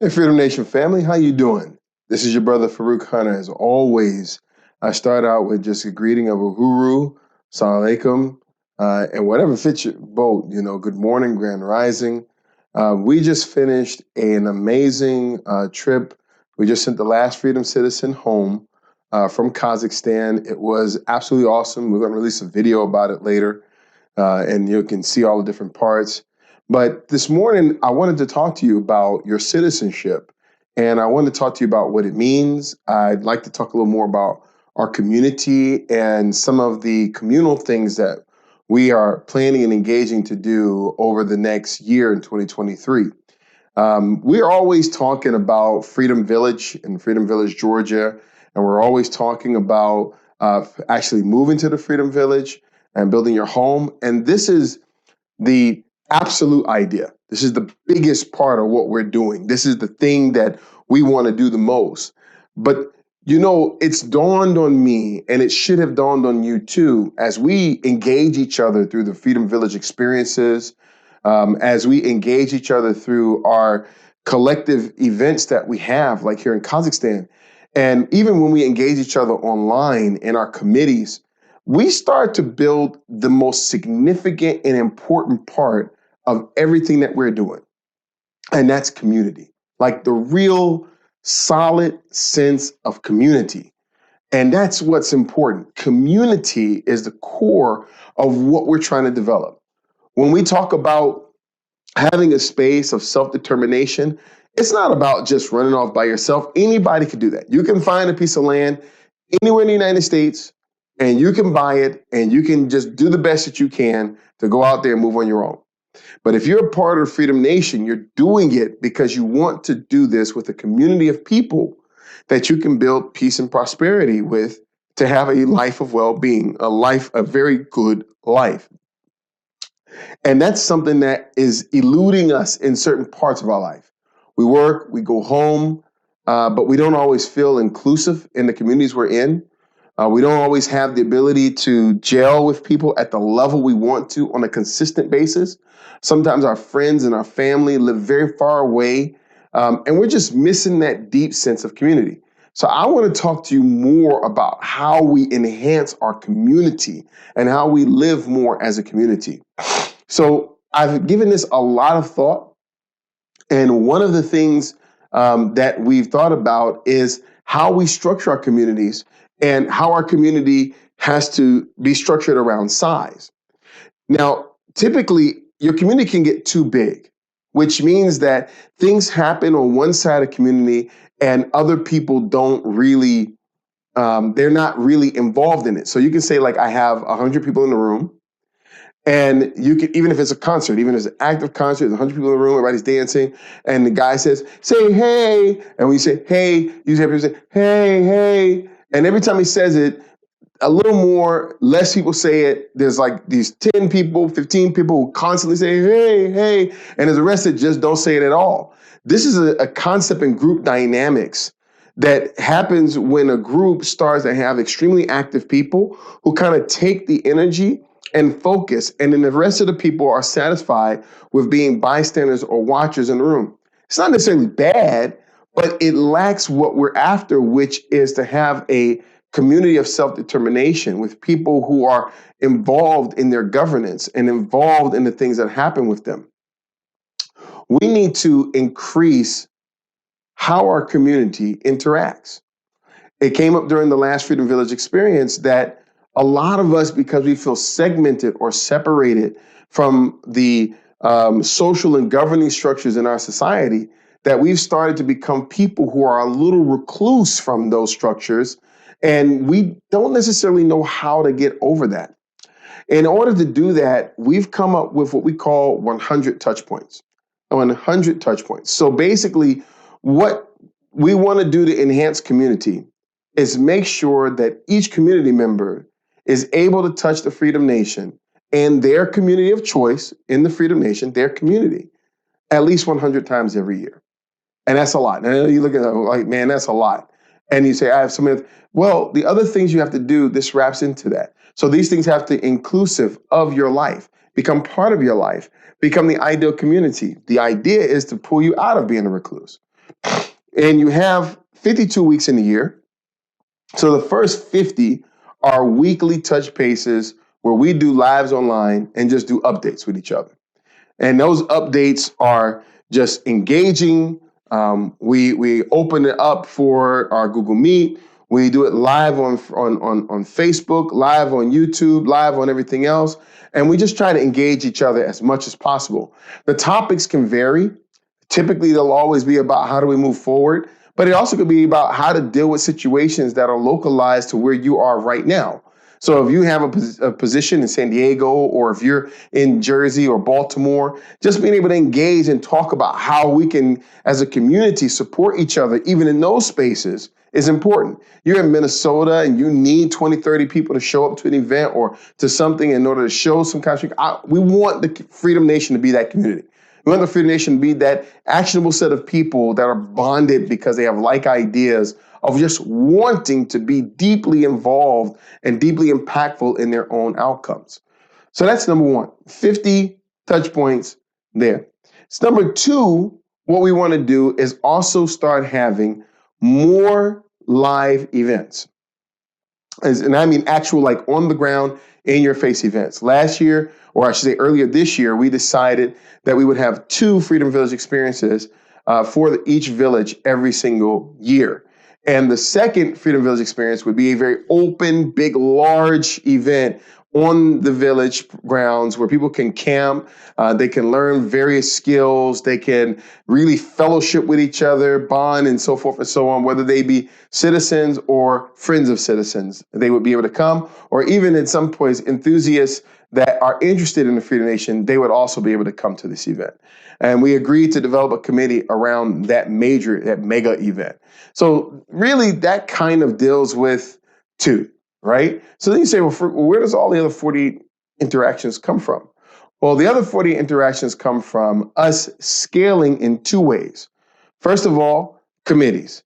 Hey, Freedom Nation family, how you doing? This is your brother Farouk Hunter. As always, I start out with just a greeting of Uhuru, Salam Alaikum, and whatever fits your boat. Good morning, Grand Rising. We just finished an amazing trip. We just sent the last Freedom Citizen home from Kazakhstan. It was absolutely awesome. We're going to release a video about it later, and you can see all the different parts. But this morning, I wanted to talk to you about your citizenship, and I wanted to talk to you about what it means. I'd like to talk a little more about our community and some of the communal things that we are planning and engaging to do over the next year in 2023. We're always talking about Freedom Village in Freedom Village, Georgia, and we're always talking about actually moving to the Freedom Village and building your home. And this is the absolute idea. This is the biggest part of what we're doing. This is the thing that we want to do the most. But it's dawned on me, and it should have dawned on you too, as we engage each other through the Freedom Village experiences, as we engage each other through our collective events that we have, like here in Kazakhstan, and even when we engage each other online in our committees, we start to build the most significant and important part of everything that we're doing. And that's community, like the real solid sense of community. And that's what's important. Community is the core of what we're trying to develop. When we talk about having a space of self-determination, it's not about just running off by yourself. Anybody can do that. You can find a piece of land anywhere in the United States, and you can buy it, and you can just do the best that you can to go out there and move on your own. But if you're a part of Freedom Nation, you're doing it because you want to do this with a community of people that you can build peace and prosperity with, to have a life of well-being, a very good life. And that's something that is eluding us in certain parts of our life. We work, we go home, but we don't always feel inclusive in the communities we're in. We don't always have the ability to gel with people at the level we want to on a consistent basis. Sometimes our friends and our family live very far away, and we're just missing that deep sense of community. So I want to talk to you more about how we enhance our community and how we live more as a community. So I've given this a lot of thought, and one of the things that we've thought about is how we structure our communities and how our community has to be structured around size. Now, typically, your community can get too big, which means that things happen on one side of the community and other people don't really, they're not really involved in it. So you can say, like, I have 100 people in the room, and you can, even if it's a concert, even if it's an active concert, there's 100 people in the room, everybody's dancing, and the guy says, say, hey. And when you say, hey, you hear people say, hey, hey. And every time he says it, a little more, less people say it. There's like these 10 people, 15 people who constantly say, hey, hey. And there's the rest that just don't say it at all. This is a concept in group dynamics that happens when a group starts to have extremely active people who kind of take the energy and focus, and then the rest of the people are satisfied with being bystanders or watchers in the room. It's not necessarily bad, but it lacks what we're after, which is to have a community of self-determination with people who are involved in their governance and involved in the things that happen with them. We need to increase how our community interacts. It came up during the last Freedom Village experience that a lot of us, because we feel segmented or separated from the social and governing structures in our society, that we've started to become people who are a little recluse from those structures, and we don't necessarily know how to get over that. In order to do that, we've come up with what we call 100 touch points. 100 touch points. So basically, what we want to do to enhance community is make sure that each community member is able to touch the Freedom Nation and their community of choice in the Freedom Nation, their community, at least 100 times every year. And that's a lot. And you look at it like, man, that's a lot. And you say, I have so many. Well, the other things you have to do, this wraps into that. So these things have to be inclusive of your life, become part of your life, become the ideal community. The idea is to pull you out of being a recluse. And you have 52 weeks in the year. So the first 50 are weekly touch bases where we do lives online and just do updates with each other. And those updates are just engaging. We open it up for our Google Meet. We do it live on Facebook, live on YouTube, live on everything else. And we just try to engage each other as much as possible. The topics can vary. Typically, they'll always be about how do we move forward, but it also could be about how to deal with situations that are localized to where you are right now. So if you have a position in San Diego, or if you're in Jersey or Baltimore, just being able to engage and talk about how we can, as a community, support each other, even in those spaces, is important. You're in Minnesota and you need 20, 30 people to show up to an event or to something in order to show some kind of, we want the Freedom Nation to be that community. We want the Freedom Nation to be that actionable set of people that are bonded because they have like ideas of just wanting to be deeply involved and deeply impactful in their own outcomes. So that's number one, 50 touch points there. So number two, what we want to do is also start having more live events. And I mean actual, like on the ground, in your face events. Last year, or I should say earlier this year, we decided that we would have 2 Freedom Village experiences for each village every single year. And the second Freedom Village experience would be a very open, big, large event on the village grounds where people can camp, they can learn various skills, they can really fellowship with each other, bond, and so forth and so on, whether they be citizens or friends of citizens. They would be able to come, or even in some points, enthusiasts that are interested in the Freedom Nation, they would also be able to come to this event. And we agreed to develop a committee around that mega event. So really that kind of deals with 2. Right? So then you say, well, where does all the other 40 interactions come from? Well, the other 40 interactions come from us scaling in 2 ways. First of all, committees.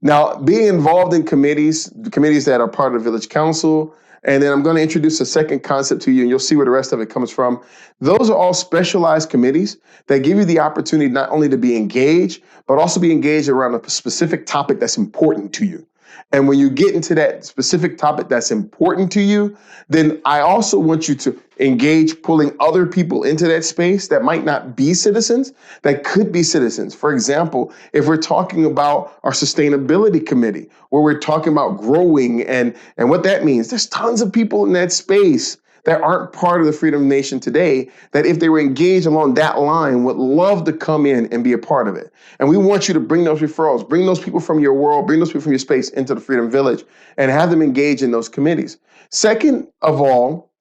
Now, being involved in committees, the committees that are part of the village council, and then I'm going to introduce a second concept to you, and you'll see where the rest of it comes from. Those are all specialized committees that give you the opportunity not only to be engaged, but also be engaged around a specific topic that's important to you. And when you get into that specific topic that's important to you, then I also want you to engage pulling other people into that space that might not be citizens, that could be citizens. For example, if we're talking about our sustainability committee, where we're talking about growing and what that means, there's tons of people in that space that aren't part of the Freedom Nation today, that if they were engaged along that line, would love to come in and be a part of it. And we want you to bring those referrals, bring those people from your world, bring those people from your space into the Freedom Village and have them engage in those committees. Second of all,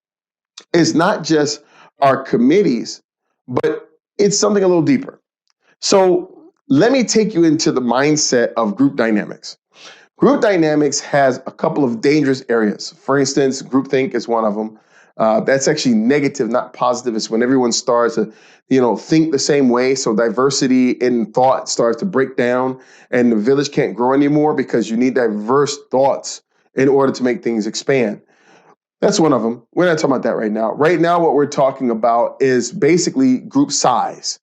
is not just our committees, but it's something a little deeper. So let me take you into the mindset of group dynamics. Group dynamics has a couple of dangerous areas. For instance, groupthink is one of them. That's actually negative, not positive. It's when everyone starts to, think the same way. So diversity in thought starts to break down, and the village can't grow anymore because you need diverse thoughts in order to make things expand. That's one of them. We're not talking about that right now. Right now, what we're talking about is basically group size.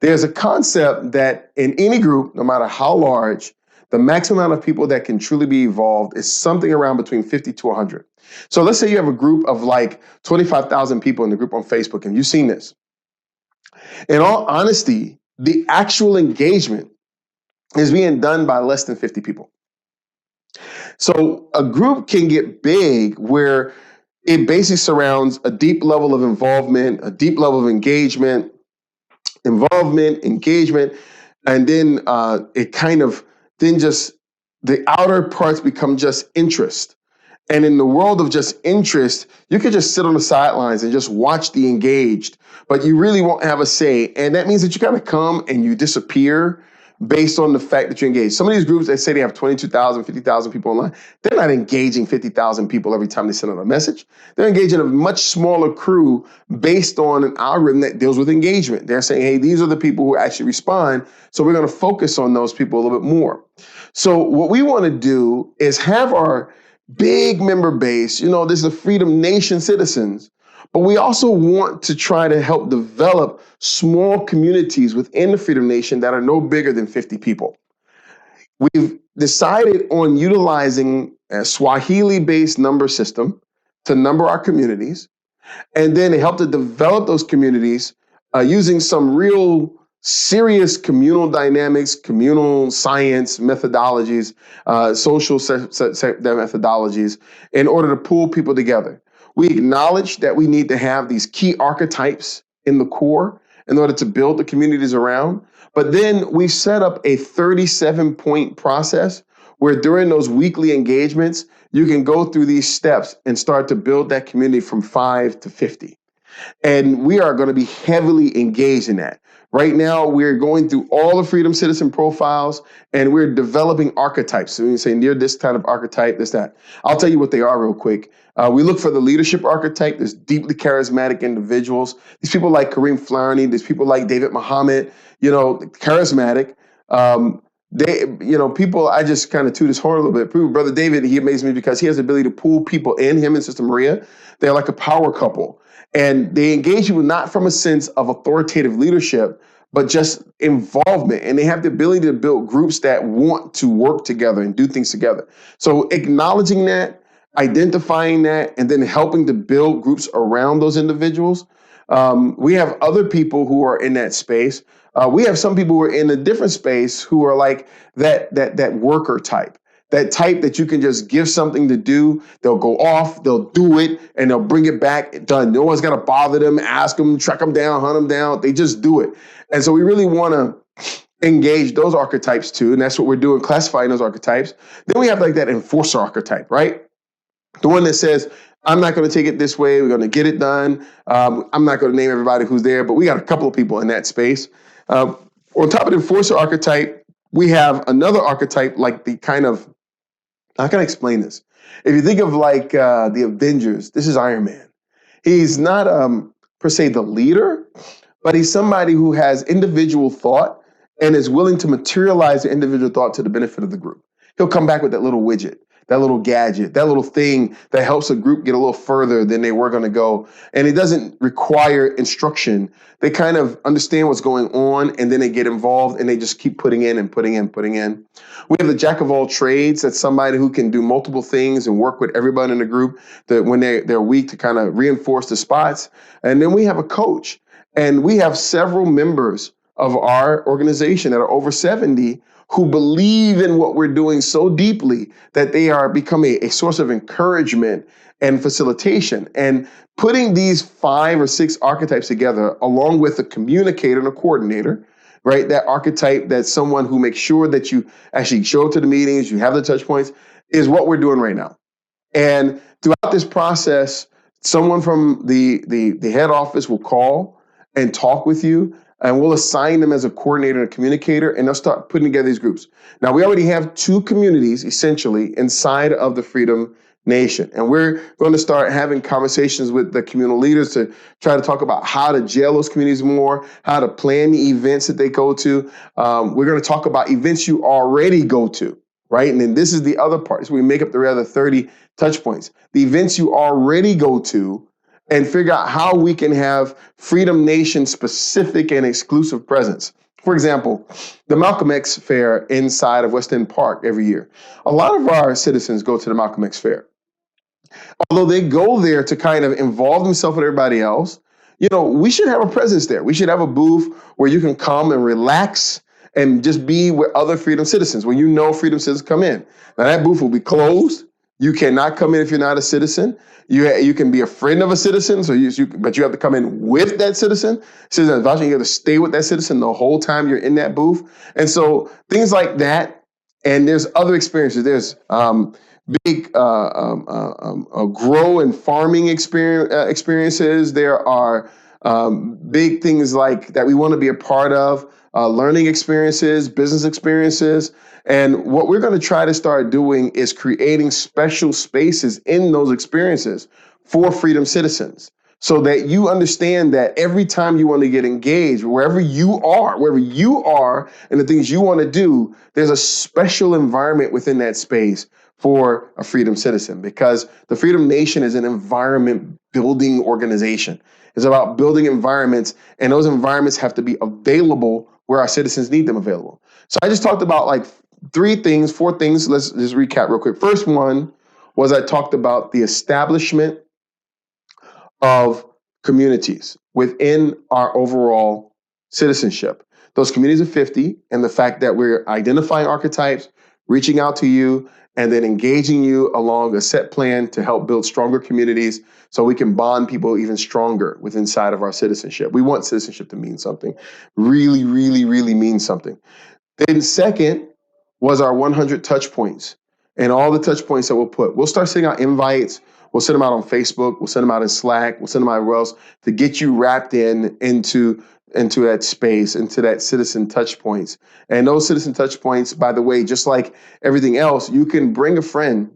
There's a concept that in any group, no matter how large, the maximum amount of people that can truly be involved is something around between 50 to 100. So let's say you have a group of like 25,000 people in the group on Facebook, and you've seen this. In all honesty, the actual engagement is being done by less than 50 people. So a group can get big where it basically surrounds a deep level of involvement, a deep level of engagement, and then it kind of, then just the outer parts become just interest. And in the world of just interest, you could just sit on the sidelines and just watch the engaged, but you really won't have a say. And that means that you kind of come and you disappear based on the fact that you engage. Some of these groups that say they have 22,000, 50,000 people online, they're not engaging 50,000 people every time they send out a message. They're engaging a much smaller crew based on an algorithm that deals with engagement. They're saying, hey, these are the people who actually respond, so we're going to focus on those people a little bit more. So what we want to do is have our big member base, this is the Freedom Nation citizens, but we also want to try to help develop small communities within the Freedom Nation that are no bigger than 50 people. We've decided on utilizing a Swahili-based number system to number our communities, and then help to develop those communities using some real serious communal dynamics, communal science methodologies, social methodologies in order to pull people together. We acknowledge that we need to have these key archetypes in the core in order to build the communities around. But then we set up a 37-point process where during those weekly engagements, you can go through these steps and start to build that community from 5 to 50. And we are going to be heavily engaged in that. Right now, we're going through all the Freedom Citizen profiles and we're developing archetypes. So you say near this kind of archetype, this, that. I'll tell you what they are real quick. We look for the leadership archetype. There's deeply charismatic individuals. These people like Kareem Flaherty, there's people like David Muhammad, charismatic. People, I just kind of toot his horn a little bit. Brother David, he amazes me because he has the ability to pull people in, him and Sister Maria. They're like a power couple. And they engage you not from a sense of authoritative leadership, but just involvement. And they have the ability to build groups that want to work together and do things together. So acknowledging that, identifying that, and then helping to build groups around those individuals. We have other people who are in that space. We have some people who are in a different space who are like that worker type. That type that you can just give something to do, they'll go off, they'll do it, and they'll bring it back done. No one's gonna bother them, ask them, track them down, hunt them down. They just do it. And so we really wanna engage those archetypes too, and that's what we're doing, classifying those archetypes. Then we have like that enforcer archetype, right? The one that says, I'm not going to take it this way. We're going to get it done. I'm not going to name everybody who's there, but we got a couple of people in that space. On top of the enforcer archetype, we have another archetype like the kind of, how can I explain this? If you think of like the Avengers, this is Iron Man. He's not per se the leader, but he's somebody who has individual thought and is willing to materialize the individual thought to the benefit of the group. He'll come back with that little widget, that little gadget, that little thing that helps a group get a little further than they were going to go. And it doesn't require instruction. They kind of understand what's going on, and then they get involved, and they just keep putting in and putting in, putting in. We have the jack of all trades. That's somebody who can do multiple things and work with everybody in the group that when they're weak to kind of reinforce the spots. And then we have a coach. And we have several members of our organization that are over 70 who believe in what we're doing so deeply that they are becoming a source of encouragement and facilitation. And putting these 5 or 6 archetypes together, along with a communicator and a coordinator, right? That archetype, that's someone who makes sure that you actually show up to the meetings, you have the touch points, is what we're doing right now. And throughout this process, someone from the head office will call and talk with you, and we'll assign them as a coordinator and a communicator, and they'll start putting together these groups. Now, we already have 2 communities, essentially, inside of the Freedom Nation, and we're going to start having conversations with the communal leaders to try to talk about how to gel those communities more, how to plan the events that they go to. We're going to talk about events you already go to, right? And then this is the other part. So we make up the other 30 touch points. The events you already go to, and figure out how we can have Freedom Nation specific and exclusive presence. For example, the Malcolm X Fair inside of West End Park every year. A lot of our citizens go to the Malcolm X Fair. Although they go there to kind of involve themselves with everybody else, we should have a presence there. We should have a booth where you can come and relax and just be with other Freedom Citizens, when Freedom Citizens come in. Now that booth will be closed. You cannot come in if you're not a citizen. You can be a friend of a citizen, but you have to come in with that citizen. Citizen advisory, you have to stay with that citizen the whole time you're in that booth. And so things like that. And there's other experiences. There's big grow and farming experiences. There are big things like that we want to be a part of, learning experiences, business experiences. And what we're going to try to start doing is creating special spaces in those experiences for Freedom Citizens, so that you understand that every time you want to get engaged, wherever you are and the things you want to do, there's a special environment within that space for a Freedom Citizen, because the Freedom Nation is an environment building organization. It's about building environments, and those environments have to be available where our citizens need them available. So I just talked about like four things. Let's just recap real quick. First one was I talked about the establishment of communities within our overall citizenship. Those communities of 50, and the fact that we're identifying archetypes, reaching out to you, and then engaging you along a set plan to help build stronger communities so we can bond people even stronger within inside of our citizenship. We want citizenship to mean something, really, really, really mean something. Then second was our 100 touch points and all the touch points that we'll put. We'll start sending out invites. We'll send them out on Facebook. We'll send them out in Slack. We'll send them out everywhere else to get you wrapped into that space, into that citizen touch points. And those citizen touch points, by the way, just like everything else, you can bring a friend.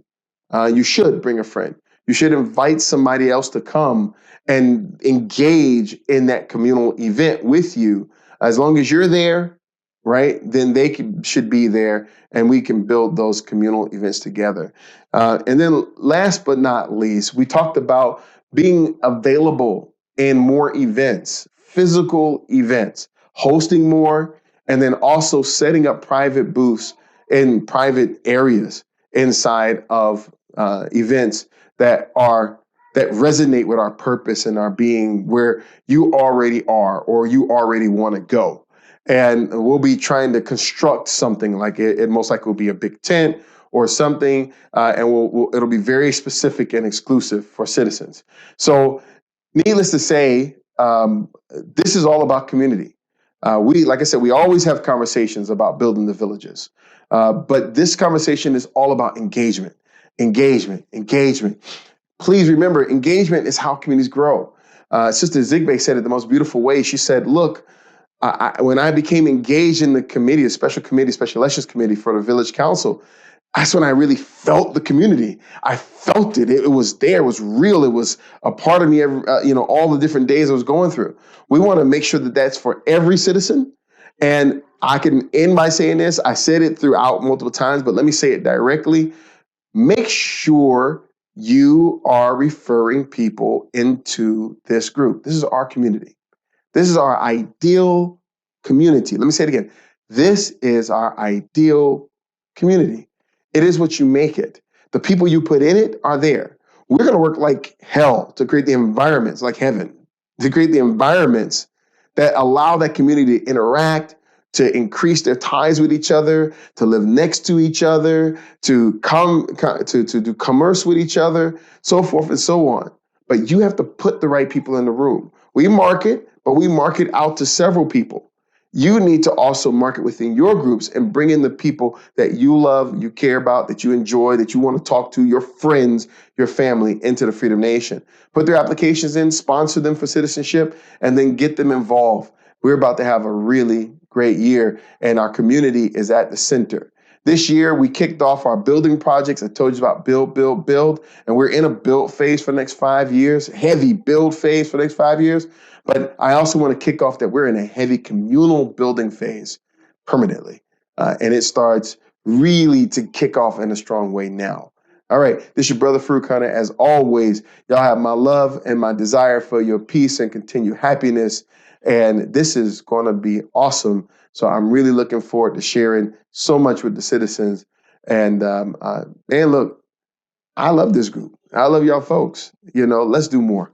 You should bring a friend. You should invite somebody else to come and engage in that communal event with you. As long as you're there, right, then should be there, and we can build those communal events together. And then last but not least, we talked about being available in more events, physical events, hosting more, and then also setting up private booths in private areas inside of events that resonate with our purpose and our being, where you already are or you already want to go. And we'll be trying to construct something like it most likely will be a big tent or something, and it'll be very specific and exclusive for citizens. So needless to say, this is all about community. Like I said, we always have conversations about building the villages, but this conversation is all about engagement, engagement, engagement. Please remember, engagement is how communities grow. Sister Zigbe said it the most beautiful way. She said, look, when I became engaged in the committee, a special elections committee for the village council, that's when I really felt the community. I felt it. It was there. It was real. It was a part of me, all the different days I was going through. We want to make sure that that's for every citizen. And I can end by saying this. I said it throughout multiple times, but let me say it directly. Make sure you are referring people into this group. This is our community. This is our ideal community. Let me say it again. This is our ideal community. It is what you make it. The people you put in it are there. We're going to work like hell to create the environments like heaven, to create the environments that allow that community to interact, to increase their ties with each other, to live next to each other, to do commerce with each other, so forth and so on. But you have to put the right people in the room. We market, but we market out to several people. You need to also market within your groups and bring in the people that you love, you care about, that you enjoy, that you want to talk to, your friends, your family, into the Freedom Nation. Put their applications in, sponsor them for citizenship, and then get them involved. We're about to have a really great year, and our community is at the center. This year, we kicked off our building projects. I told you about build, build, build, and we're in a build phase for the next 5 years, heavy build phase for the next 5 years. But I also want to kick off that we're in a heavy communal building phase permanently. And it starts really to kick off in a strong way now. All right, this is your brother Farouk Hunter. As always, y'all have my love and my desire for your peace and continued happiness. And this is going to be awesome. So I'm really looking forward to sharing so much with the citizens. And look, I love this group. I love y'all folks. Let's do more.